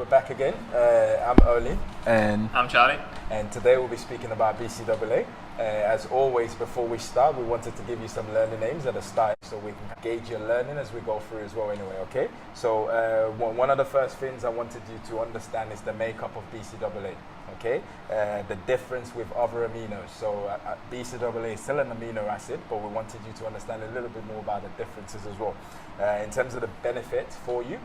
back again. I'm Oli. And I'm Charlie. And today we'll be speaking about Bcaa. As always, before we start, we wanted to give you some learning names at the start so we can gauge your learning as we go through as well anyway, okay? So one of the first things I wanted you to understand is the makeup of Bcaa, okay? The difference with other aminos. So Bcaa is still an amino acid, but we wanted you to understand a little bit more about the differences as well. In terms of the benefits for you,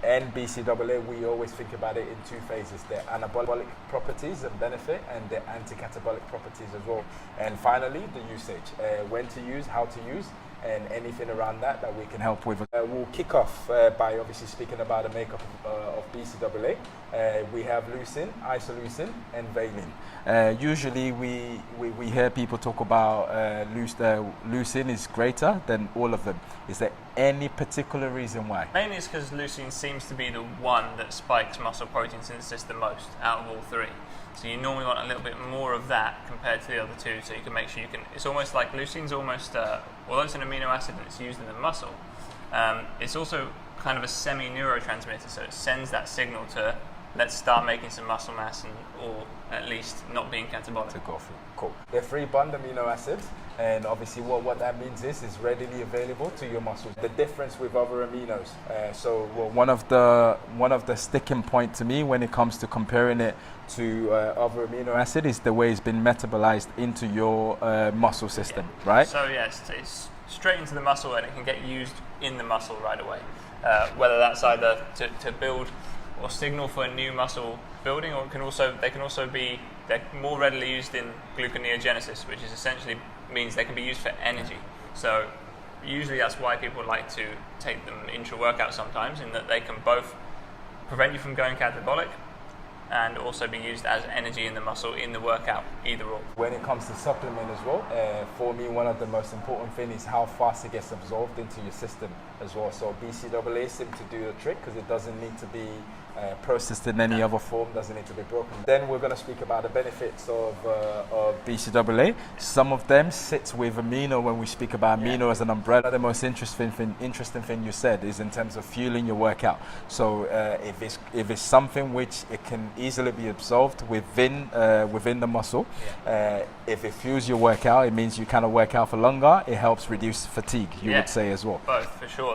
and Bcaa, we always think about it in two phases: the anabolic properties and benefit, and the anti-catabolic properties as well. And finally, the usage: when to use, how to use, and anything around that we can help with. We'll kick off by obviously speaking about the makeup of Bcaa. We have leucine, isoleucine, and valine. usually we hear people talk about leucine is greater than all of them. Is there any particular reason why? Mainly it's because leucine seems to be the one that spikes muscle protein synthesis the most out of all three. So you normally want a little bit more of that compared to the other two, so you can make sure you can. It's almost like leucine's almost, although it's an amino acid and it's used in the muscle, it's also kind of a semi-neurotransmitter, so it sends that signal to let's start making some muscle mass, or at least not being catabolic. To go through. Cool. They're free bond amino acids, and obviously what that means is readily available to your muscles. The difference with other aminos. One of the sticking point to me when it comes to comparing it to other amino acid is the way it's been metabolized into your muscle system, right? So yes, it's straight into the muscle, and it can get used in the muscle right away. Whether that's either to build or signal for a new muscle building, or they're more readily used in gluconeogenesis, which is essentially means they can be used for energy. So usually that's why people like to take them intra-workout sometimes, in that they can both prevent you from going catabolic and also be used as energy in the muscle in the workout, either or. When it comes to supplement as well, for me one of the most important things is how fast it gets absorbed into your system as well. So Bcaa seems to do the trick because it doesn't need to be processed in any other form, doesn't need to be broken. Then we're going to speak about the benefits of Bcaa. Some of them sit with amino when we speak about amino as an umbrella. The most interesting thing you said is in terms of fueling your workout. So if it's something which it can easily be absorbed within the muscle, if it fuels your workout, it means you kind of work out for longer. It helps reduce fatigue, you would say as well. Both, for sure.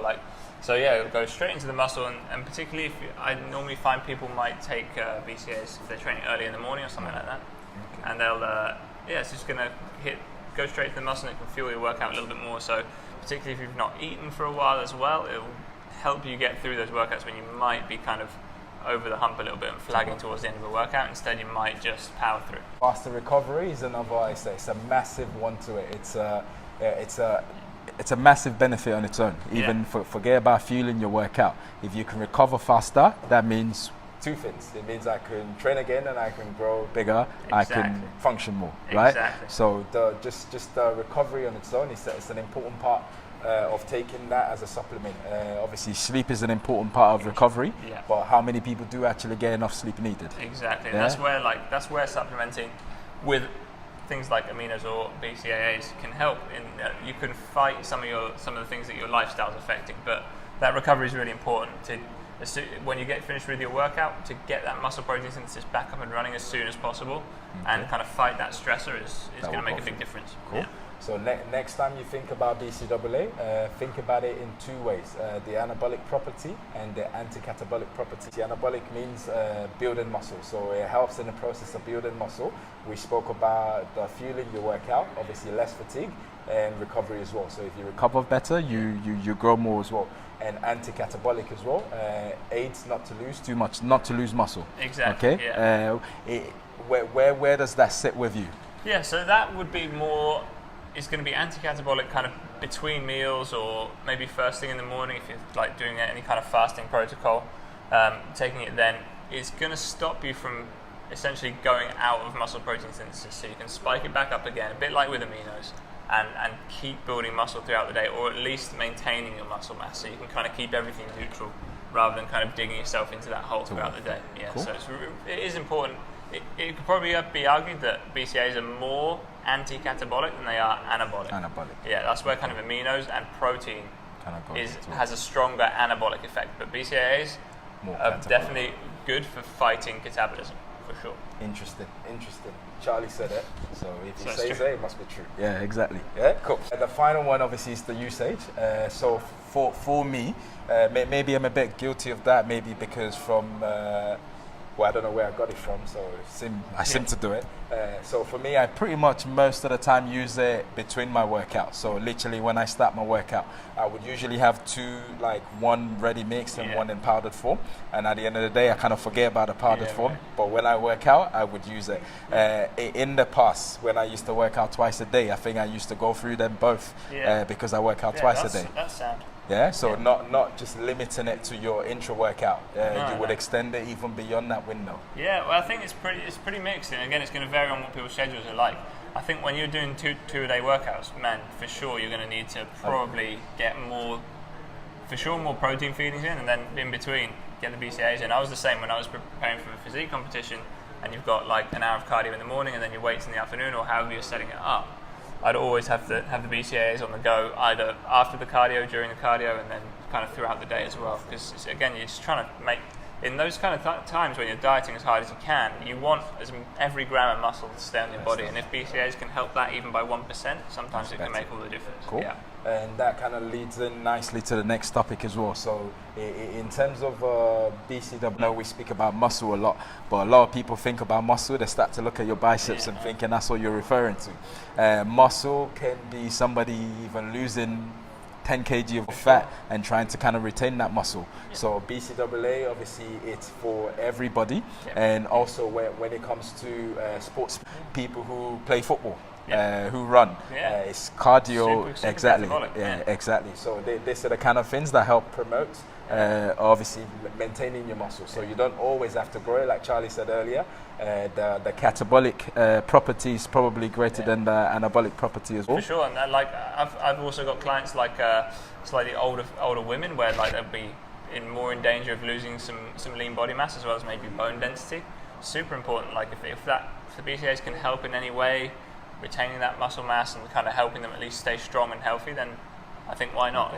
So it'll go straight into the muscle, and particularly if I normally find people might take BCAAs if they're training early in the morning or something like that, and they'll it's just going to go straight to the muscle, and it can fuel your workout a little bit more. So particularly if you've not eaten for a while as well, it'll help you get through those workouts when you might be kind of over the hump a little bit and flagging towards the end of a workout. Instead, you might just power through. Faster recovery is another. It's a massive one to it. It's a massive benefit on its own. Even forget about fueling your workout. If you can recover faster, that means two things. It means I can train again and I can grow bigger. Exactly. I can function more, right? Exactly. So just the recovery on its own is an important part of taking that as a supplement. Obviously, sleep is an important part of recovery, but how many people do actually get enough sleep needed? Exactly. Yeah? That's where supplementing with things like aminos or BCAAs can help. You can fight some of the things that your lifestyle is affecting, but that recovery is really important. When you get finished with your workout, to get that muscle protein synthesis back up and running as soon as possible, and kind of fight that stressor is going to make a big difference. Cool. Yeah. So next time you think about Bcaa, think about it in two ways: the anabolic property and the anti-catabolic property. The anabolic means building muscle, so it helps in the process of building muscle. We spoke about the fueling your workout, obviously less fatigue and recovery as well. So if you recover better, you grow more as well. And anti-catabolic as well aids not to lose too much, not to lose muscle. Exactly. Okay. Yeah. Where does that sit with you? Yeah. So that would be more. It's going to be anti-catabolic kind of between meals, or maybe first thing in the morning if you're like doing any kind of fasting protocol. Taking it then is going to stop you from essentially going out of muscle protein synthesis, so you can spike it back up again, a bit like with aminos, and keep building muscle throughout the day, or at least maintaining your muscle mass, so you can kind of keep everything neutral rather than kind of digging yourself into that hole throughout the day. Yeah, cool. So it is important. It could probably be argued that BCAAs are more anti-catabolic than they are anabolic. Yeah, that's where kind of aminos and protein has a stronger anabolic effect. But BCAAs More catabolic. Definitely good for fighting catabolism, for sure. Interesting. Charlie said it, so if he So it's says true. it must be true. Yeah, exactly. Yeah, cool. The final one obviously is the usage. So for me, maybe I'm a bit guilty of that, maybe because from, well, I don't know where I got it from, so I seem to do it. So for me, I pretty much most of the time use it between my workouts. So literally when I start my workout, I would usually have two, like one ready mix and one in powdered form. And at the end of the day, I kind of forget about the powdered form. Right. But when I work out, I would use it. In the past, when I used to work out twice a day, I think I used to go through them both because I work out twice a day. That's sound. Yeah, so not just limiting it to your intra workout. You would extend it even beyond that window. Yeah, well, I think it's pretty mixed, and again, it's going to vary on what people's schedules are like. I think when you're doing two-a-day workouts, man, for sure you're going to need to probably get more protein feedings in, and then in between get the BCAAs in. I was the same when I was preparing for a physique competition, and you've got like an hour of cardio in the morning, and then your weights in the afternoon, or however you're setting it up. I'd always have the BCAAs on the go, either after the cardio, during the cardio, and then kind of throughout the day as well. Because again, you're just trying to make, in those kind of times when you're dieting as hard as you can, you want every gram of muscle to stay on your body. And if BCAAs can help that even by 1%, sometimes it can make all the difference. Cool. Yeah. And that kind of leads in nicely to the next topic as well. So in terms of BCAA, I know we speak about muscle a lot, but a lot of people think about muscle, they start to look at your biceps and thinking that's what you're referring to. Muscle can be somebody even losing 10 kg of fat and trying to kind of retain that muscle. So BCAA, obviously it's for everybody. And also when it comes to sports people who play football, who run, it's cardio. Super exactly. catabolic, Exactly. So these are the kind of things that help promote obviously maintaining your muscle. So you don't always have to grow it, like Charlie said earlier. The catabolic property is probably greater than the anabolic property as well. For sure, and I've also got clients like slightly older women where like they'll be more in danger of losing some lean body mass as well as maybe bone density. Super important. Like if the BCAAs can help in any way, retaining that muscle mass and kind of helping them at least stay strong and healthy, then I think why not?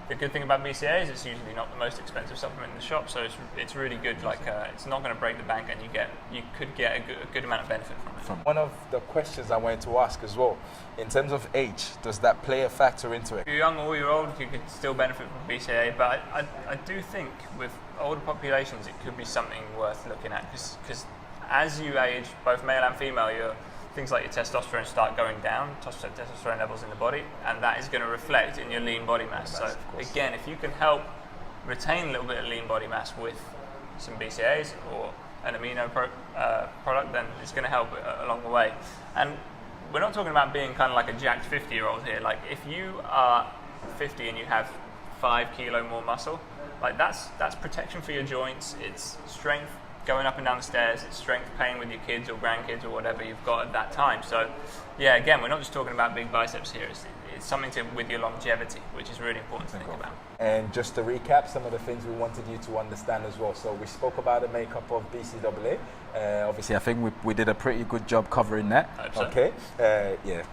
The good thing about BCAAs is it's usually not the most expensive supplement in the shop, so it's really good. Like it's not going to break the bank, and you could get a good amount of benefit from it. One of the questions I wanted to ask as well, in terms of age, does that play a factor into it? If you're young or you're old, you could still benefit from BCAA, but I do think with older populations it could be something worth looking at, because as you age, both male and female, things like your testosterone start going down, testosterone levels in the body, and that is going to reflect in your lean body mass. So again, if you can help retain a little bit of lean body mass with some BCAAs or an amino product, then it's going to help along the way. And we're not talking about being kind of like a jacked 50-year-old here. Like if you are 50 and you have 5 kilo more muscle, like that's protection for your joints. It's strength going up and down the stairs, it's strength playing with your kids or grandkids or whatever you've got at that time. So yeah, again, we're not just talking about big biceps here, it's something with your longevity, which is really important to think about. And just to recap some of the things we wanted you to understand as well. So we spoke about the makeup of BCAA. Obviously I think we did a pretty good job covering that. Hope so. Okay. Yeah.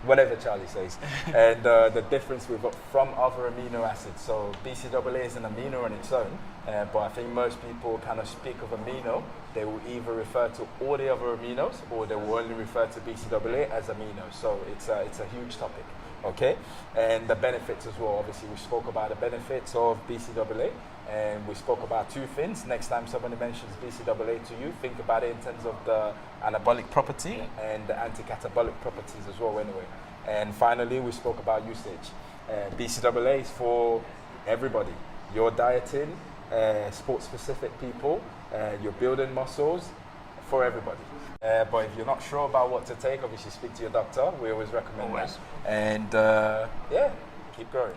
Whatever Charlie says. And the difference from other amino acids. So BCAA is an amino on its own, but I think most people kind of speak of amino, they will either refer to all the other aminos or they will only refer to BCAA as aminos. So it's a huge topic. Okay, and the benefits as well. Obviously, we spoke about the benefits of BCAA, and we spoke about two things. Next time somebody mentions BCAA to you, think about it in terms of the anabolic property and the anti-catabolic properties as well. Anyway, and finally, we spoke about usage. BCAA is for everybody. You're dieting, sport-specific people. You're building muscles, for everybody. But if you're not sure about what to take, obviously speak to your doctor. We always recommend that. And yeah, keep growing.